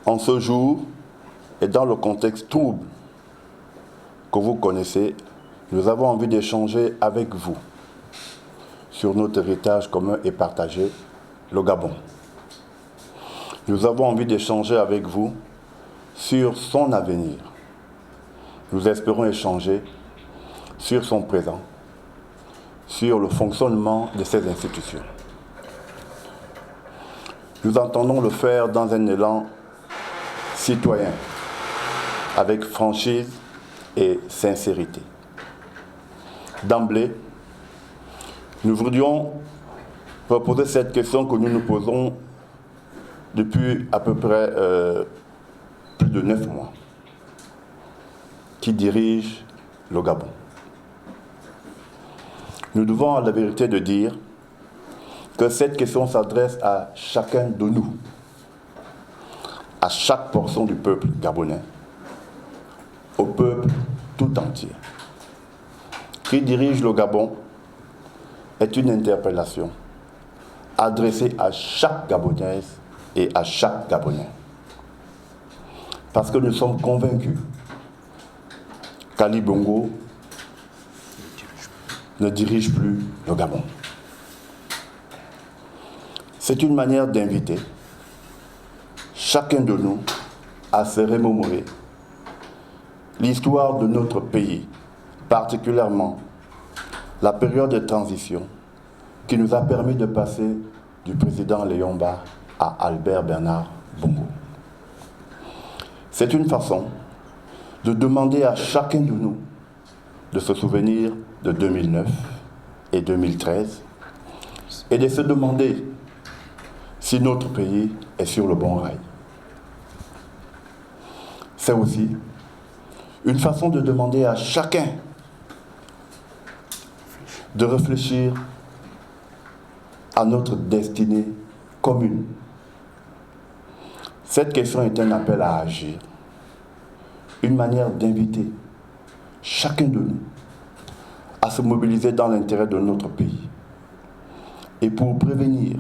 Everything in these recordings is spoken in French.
En ce jour, et dans le contexte trouble que vous connaissez, nous avons envie d'échanger avec vous sur notre héritage commun et partagé, le Gabon. Nous avons envie d'échanger avec vous sur son avenir. Nous espérons échanger sur son présent, sur le fonctionnement de ces institutions. Nous entendons le faire dans un élan citoyen, avec franchise et sincérité. D'emblée, nous voudrions proposer cette question que nous nous posons depuis à peu près plus de 9 mois. Qui dirige le Gabon? Nous devons à la vérité de dire que cette question s'adresse à chacun de nous, à chaque portion du peuple gabonais, au peuple tout entier. Qui dirige le Gabon est une interpellation adressée à chaque Gabonaise et à chaque Gabonais. Parce que nous sommes convaincus qu'Ali Bongo ne dirige plus le Gabon. C'est une manière d'inviter chacun de nous à se remémorer l'histoire de notre pays, particulièrement la période de transition qui nous a permis de passer du président Léomba à Albert Bernard Bongo. C'est une façon de demander à chacun de nous de se souvenir de 2009 et 2013 et de se demander si notre pays est sur le bon rail. C'est aussi une façon de demander à chacun de réfléchir à notre destinée commune. Cette question est un appel à agir, une manière d'inviter chacun de nous à se mobiliser dans l'intérêt de notre pays et pour prévenir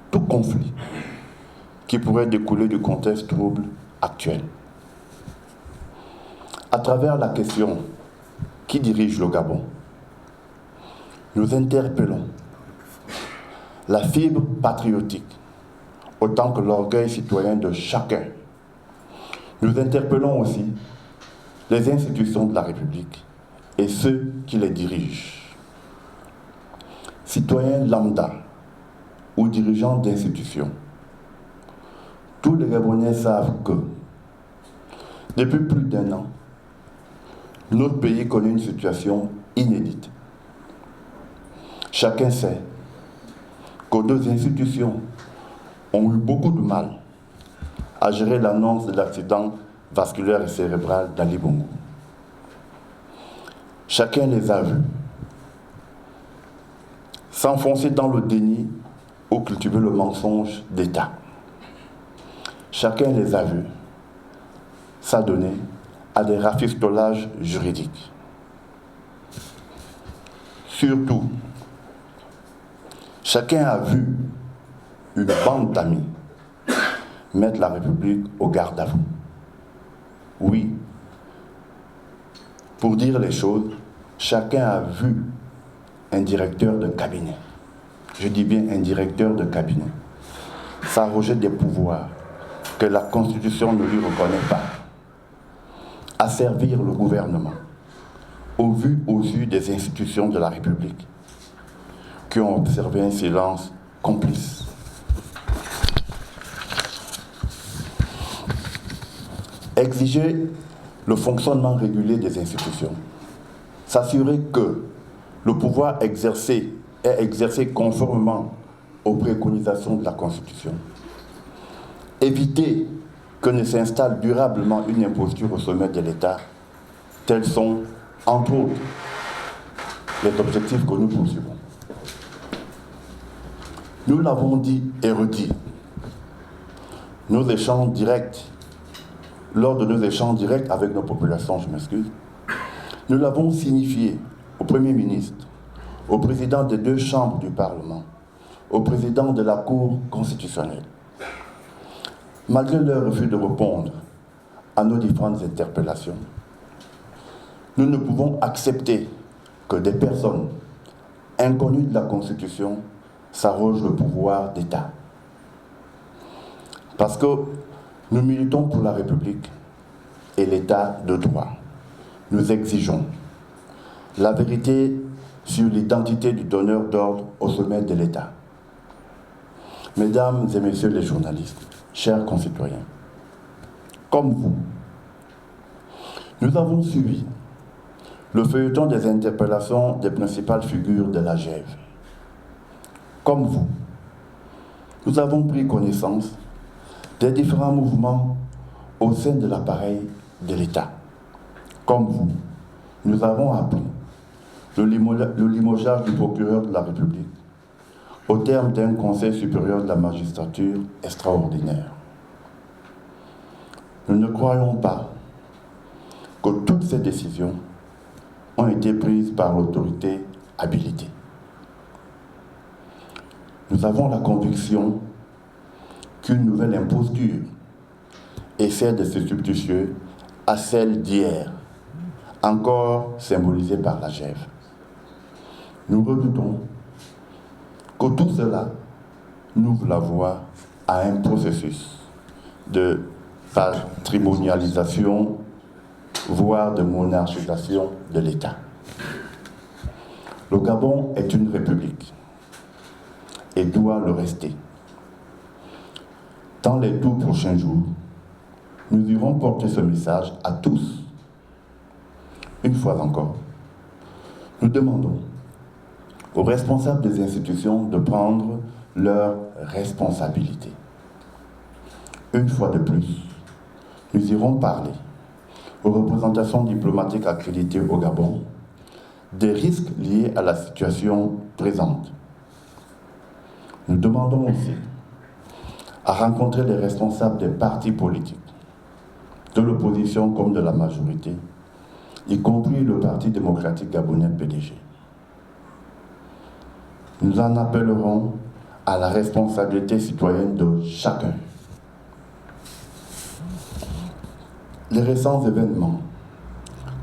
tout conflit qui pourrait découler du contexte trouble actuel. À travers la question « Qui dirige le Gabon ?», nous interpellons la fibre patriotique autant que l'orgueil citoyen de chacun. Nous interpellons aussi les institutions de la République et ceux qui les dirigent. Citoyens lambda ou dirigeants d'institutions, tous les Gabonais savent que depuis plus d'1 an, notre pays connaît une situation inédite. Chacun sait que nos institutions ont eu beaucoup de mal à gérer l'annonce de l'accident vasculaire et cérébral d'Ali Bongo. Chacun les a vus s'enfoncer dans le déni ou cultiver le mensonge d'État. Chacun les a vus s'adonner à des rafistolages juridiques. Surtout, chacun a vu une bande d'amis mettre la République au garde à vous. Oui, pour dire les choses, chacun a vu un directeur de cabinet, je dis bien un directeur de cabinet, s'arroger des pouvoirs que la Constitution ne lui reconnaît pas, asservir le gouvernement, au vu aux yeux des institutions de la République, qui ont observé un silence complice. Exiger le fonctionnement régulier des institutions, s'assurer que le pouvoir exercé est exercé conformément aux préconisations de la Constitution, éviter que ne s'installe durablement une imposture au sommet de l'État, tels sont, entre autres, les objectifs que nous poursuivons. Nous l'avons dit et redit. Lors de nos échanges directs avec nos populations, nous l'avons signifié au Premier ministre, au président des 2 chambres du Parlement, au président de la Cour constitutionnelle. malgré leur refus de répondre à nos différentes interpellations, nous ne pouvons accepter que des personnes inconnues de la Constitution s'arrogent le pouvoir d'État. Parce que nous militons pour la République et l'État de droit. Nous exigeons la vérité sur l'identité du donneur d'ordre au sommet de l'État. Mesdames et messieurs les journalistes, chers concitoyens, comme vous, nous avons suivi le feuilleton des interpellations des principales figures de la GEV. Comme vous, nous avons pris connaissance des différents mouvements au sein de l'appareil de l'État. Comme vous, nous avons appris le limogeage du procureur de la République au terme d'un Conseil supérieur de la magistrature extraordinaire. Nous ne croyons pas que toutes ces décisions ont été prises par l'autorité habilitée. Nous avons la conviction qu'une nouvelle imposture essaie de se substituer à celle d'hier, encore symbolisée par la GEV. Nous redoutons que tout cela n'ouvre la voie à un processus de patrimonialisation, voire de monarchisation de l'État. Le Gabon est une république et doit le rester. Dans les tout prochains jours, nous irons porter ce message à tous. Une fois encore, nous demandons aux responsables des institutions de prendre leurs responsabilités. Une fois de plus, nous irons parler aux représentations diplomatiques accréditées au Gabon des risques liés à la situation présente. Nous demandons aussi à rencontrer les responsables des partis politiques, de l'opposition comme de la majorité, y compris le Parti démocratique gabonais PDG. Nous en appellerons à la responsabilité citoyenne de chacun. Les récents événements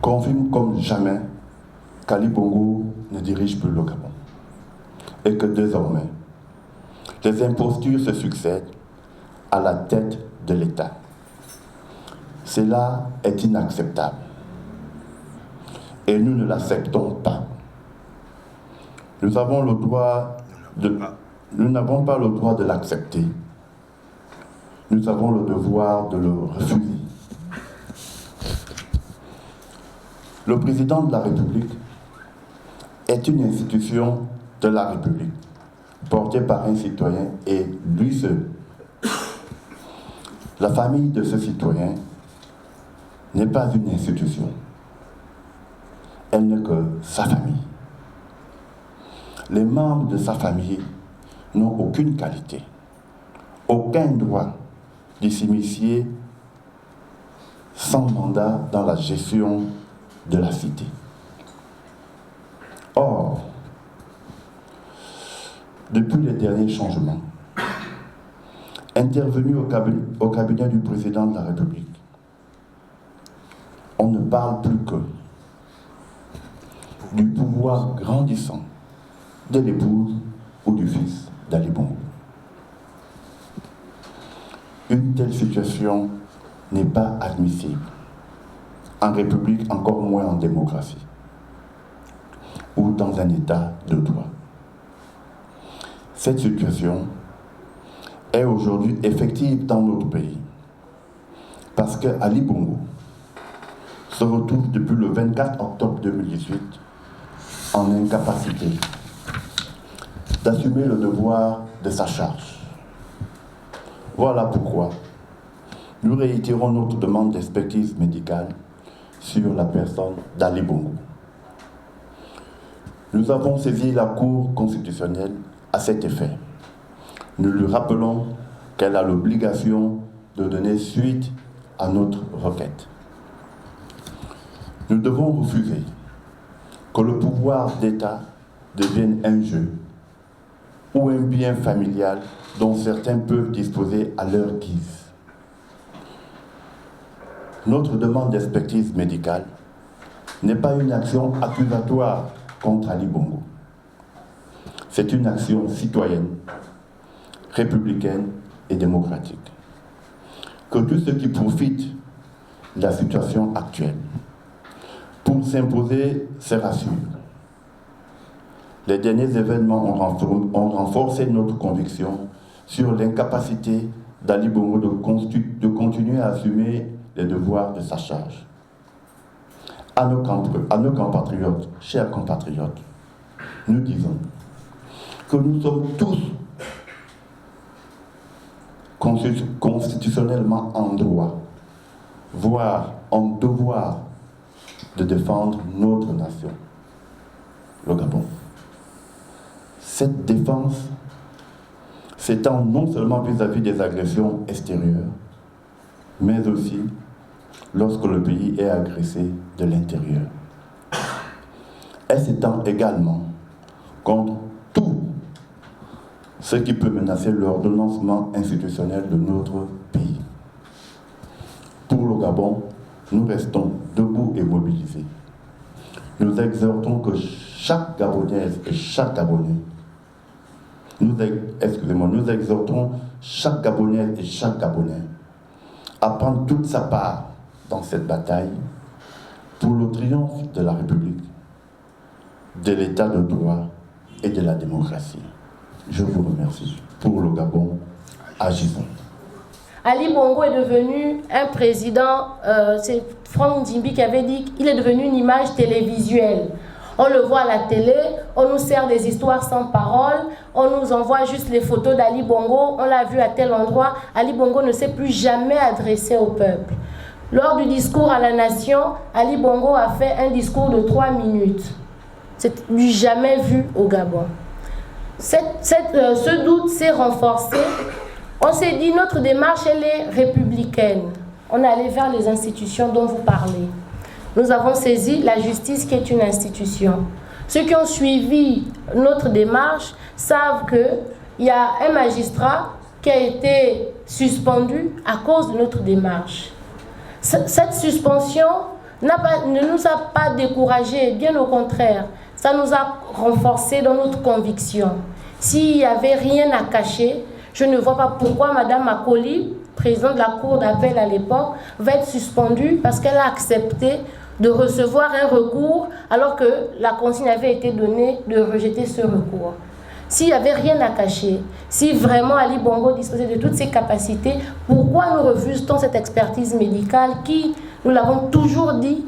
confirment comme jamais qu'Ali Bongo ne dirige plus le Gabon et que désormais, les impostures se succèdent à la tête de l'État. Cela est inacceptable et nous ne l'acceptons pas. Nous n'avons pas le droit de l'accepter. Nous avons le devoir de le refuser. Le président de la République est une institution de la République, portée par un citoyen et lui seul. La famille de ce citoyen n'est pas une institution. Elle n'est que sa famille. Les membres de sa famille n'ont aucune qualité, aucun droit de s'immiscer sans mandat dans la gestion de la cité. Or, depuis les derniers changements intervenus au cabinet du président de la République, on ne parle plus que du pouvoir grandissant de l'épouse ou du fils d'Ali Bongo. Une telle situation n'est pas admissible en République, encore moins en démocratie, ou dans un État de droit. Cette situation est aujourd'hui effective dans notre pays, parce que Ali Bongo se retrouve depuis le 24 octobre 2018 en incapacité d'assumer le devoir de sa charge. Voilà pourquoi nous réitérons notre demande d'expertise médicale sur la personne d'Ali Bongo. Nous avons saisi la Cour constitutionnelle à cet effet. Nous lui rappelons qu'elle a l'obligation de donner suite à notre requête. Nous devons refuser que le pouvoir d'État devienne un jeu ou un bien familial dont certains peuvent disposer à leur guise. notre demande d'expertise médicale n'est pas une action accusatoire contre Ali Bongo. C'est une action citoyenne, républicaine et démocratique. Que tous ceux qui profitent de la situation actuelle pour s'imposer se rassurent. Les derniers événements ont renforcé notre conviction sur l'incapacité d'Ali Bongo de continuer à assumer les devoirs de sa charge. À nos compatriotes, chers compatriotes, nous disons que nous sommes tous constitutionnellement en droit, voire en devoir de défendre notre nation, le Gabon. Cette défense s'étend non seulement vis-à-vis des agressions extérieures, mais aussi lorsque le pays est agressé de l'intérieur. Elle s'étend également contre tout ce qui peut menacer l'ordonnancement institutionnel de notre pays. Pour le Gabon, nous restons debout et mobilisés. Nous exhortons que chaque Gabonaise et chaque Gabonais, nous exhortons chaque Gabonaise et chaque Gabonais à prendre toute sa part dans cette bataille pour le triomphe de la République, de l'état de droit et de la démocratie. Je vous remercie. Pour le Gabon, agissons. Ali Bongo est devenu un président, c'est Franck Ndimbi qui avait dit qu'il est devenu une image télévisuelle. On le voit à la télé, on nous sert des histoires sans parole, on nous envoie juste les photos d'Ali Bongo, on l'a vu à tel endroit. Ali Bongo ne s'est plus jamais adressé au peuple. Lors du discours à la nation, Ali Bongo a fait un discours de 3 minutes. C'est du jamais vu au Gabon. Ce doute s'est renforcé. On s'est dit, notre démarche, elle est républicaine. On est allé vers les institutions dont vous parlez. Nous avons saisi la justice qui est une institution. Ceux qui ont suivi notre démarche savent qu'il y a un magistrat qui a été suspendu à cause de notre démarche. Cette suspension ne nous a pas découragés, bien au contraire. Ça nous a renforcés dans notre conviction. S'il n'y avait rien à cacher, je ne vois pas pourquoi Mme Makoli, présidente de la Cour d'appel à l'époque, va être suspendue parce qu'elle a accepté de recevoir un recours alors que la consigne avait été donnée de rejeter ce recours. S'il n'y avait rien à cacher, si vraiment Ali Bongo disposait de toutes ses capacités, pourquoi nous refuse-t-on cette expertise médicale qui, nous l'avons toujours dit,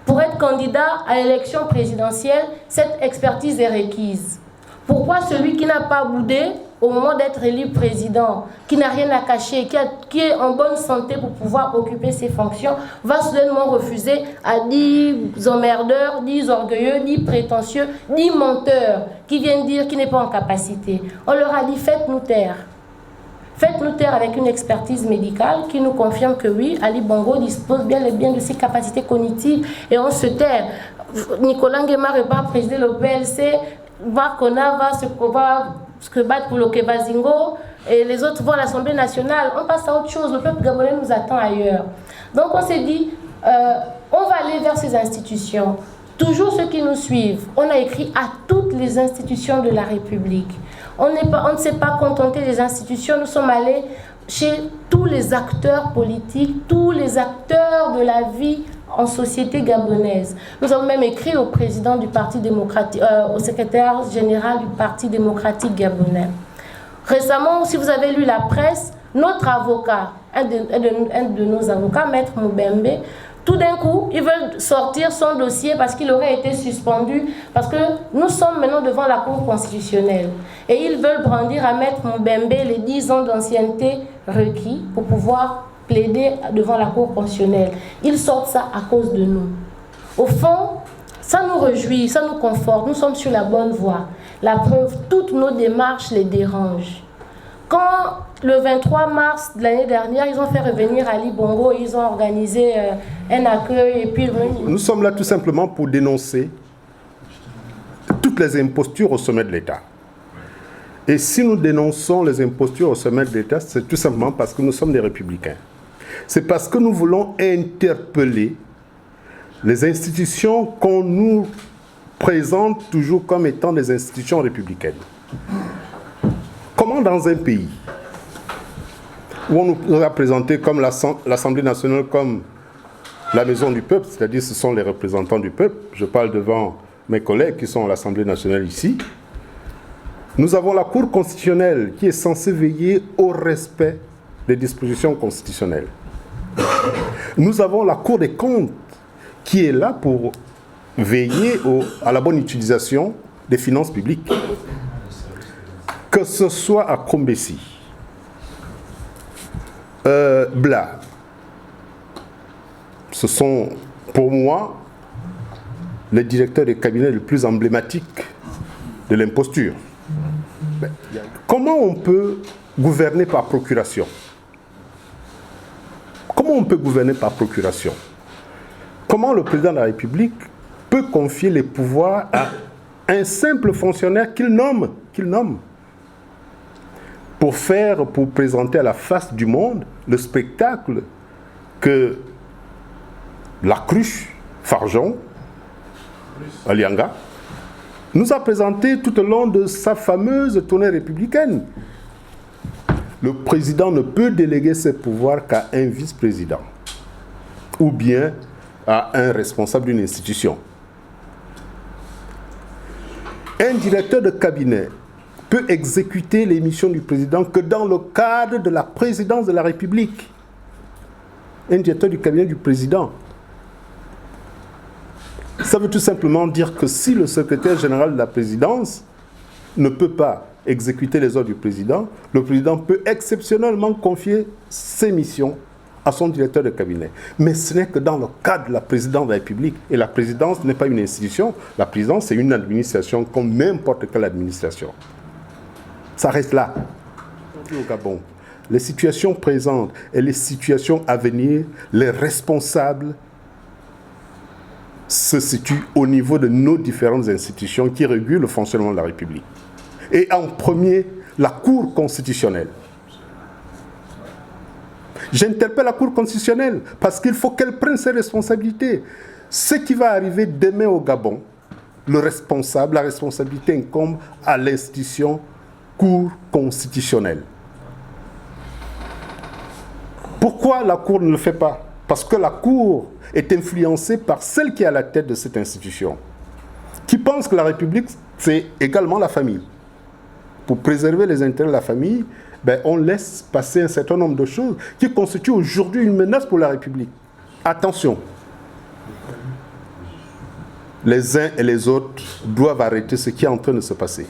pour être candidat à l'élection présidentielle, cette expertise est requise. Pourquoi celui qui n'a pas boudé au moment d'être élu président, qui n'a rien à cacher, qui est en bonne santé pour pouvoir occuper ses fonctions, va soudainement refuser à 10 emmerdeurs, 10 orgueilleux, 10 prétentieux, 10 menteurs qui viennent dire qu'il n'est pas en capacité. On leur a dit, faites-nous taire. Faites-nous taire avec une expertise médicale qui nous confirme que oui, Ali Bongo dispose bien et bien de ses capacités cognitives et on se taire. Nicolas Nguema ne va pas présider le PLC, Marcona va se battre pour le Kebazingo et les autres vont à l'Assemblée nationale. On passe à autre chose, le peuple gabonais nous attend ailleurs. Donc on s'est dit, on va aller vers ces institutions. Toujours ceux qui nous suivent, on a écrit à toutes les institutions de la République. On ne s'est pas contenté des institutions, nous sommes allés chez tous les acteurs politiques, tous les acteurs de la vie en société gabonaise. Nous avons même écrit au président du Parti démocratique, au secrétaire général du Parti démocratique gabonais. Récemment, si vous avez lu la presse, notre avocat, un de nos avocats, Maître Moubembe, tout d'un coup, ils veulent sortir son dossier parce qu'il aurait été suspendu, parce que nous sommes maintenant devant la Cour constitutionnelle. Et ils veulent brandir à Maître Moubembe les 10 ans d'ancienneté requis pour pouvoir plaider devant la Cour constitutionnelle. Ils sortent ça à cause de nous. Au fond, ça nous réjouit, ça nous conforte, nous sommes sur la bonne voie. La preuve, toutes nos démarches les dérangent. Quand le 23 mars de l'année dernière, ils ont fait revenir Ali Bongo, ils ont organisé un accueil et puis... Nous sommes là tout simplement pour dénoncer toutes les impostures au sommet de l'État. Et si nous dénonçons les impostures au sommet de l'État, c'est tout simplement parce que nous sommes des républicains. C'est parce que nous voulons interpeller les institutions qu'on nous présente toujours comme étant des institutions républicaines. Comment dans un pays où on nous a présenté comme l'Assemblée nationale comme la maison du peuple, c'est-à-dire ce sont les représentants du peuple, je parle devant mes collègues qui sont à l'Assemblée nationale ici, nous avons la Cour constitutionnelle qui est censée veiller au respect des dispositions constitutionnelles. Nous avons la Cour des comptes qui est là pour veiller à la bonne utilisation des finances publiques. Que ce soit à Combessi, Bla, ce sont pour moi les directeurs de cabinet les plus emblématiques de l'imposture. Comment on peut gouverner par procuration? Comment on peut gouverner par procuration? Comment le président de la République peut confier les pouvoirs à un simple fonctionnaire qu'il nomme pour présenter à la face du monde le spectacle que la cruche Farjon, Alianga, nous a présenté tout au long de sa fameuse tournée républicaine. Le président ne peut déléguer ses pouvoirs qu'à un vice-président ou bien à un responsable d'une institution. Un directeur de cabinet peut exécuter les missions du président que dans le cadre de la présidence de la République. Un directeur du cabinet du président. Ça veut tout simplement dire que si le secrétaire général de la présidence ne peut pas exécuter les ordres du président, le président peut exceptionnellement confier ses missions à son directeur de cabinet. Mais ce n'est que dans le cadre de la présidence de la République. Et la présidence n'est pas une institution. La présidence, c'est une administration comme n'importe quelle administration. Ça reste là. Au Gabon, les situations présentes et les situations à venir, les responsables se situent au niveau de nos différentes institutions qui régulent le fonctionnement de la République. Et en premier, la Cour constitutionnelle. J'interpelle la Cour constitutionnelle parce qu'il faut qu'elle prenne ses responsabilités. Ce qui va arriver demain au Gabon, la responsabilité incombe à l'institution Cour constitutionnelle. Pourquoi la Cour ne le fait pas? Parce que la Cour est influencée par celle qui est à la tête de cette institution, qui pense que la République, c'est également la famille. Pour préserver les intérêts de la famille, on laisse passer un certain nombre de choses qui constituent aujourd'hui une menace pour la République. Attention, les uns et les autres doivent arrêter ce qui est en train de se passer.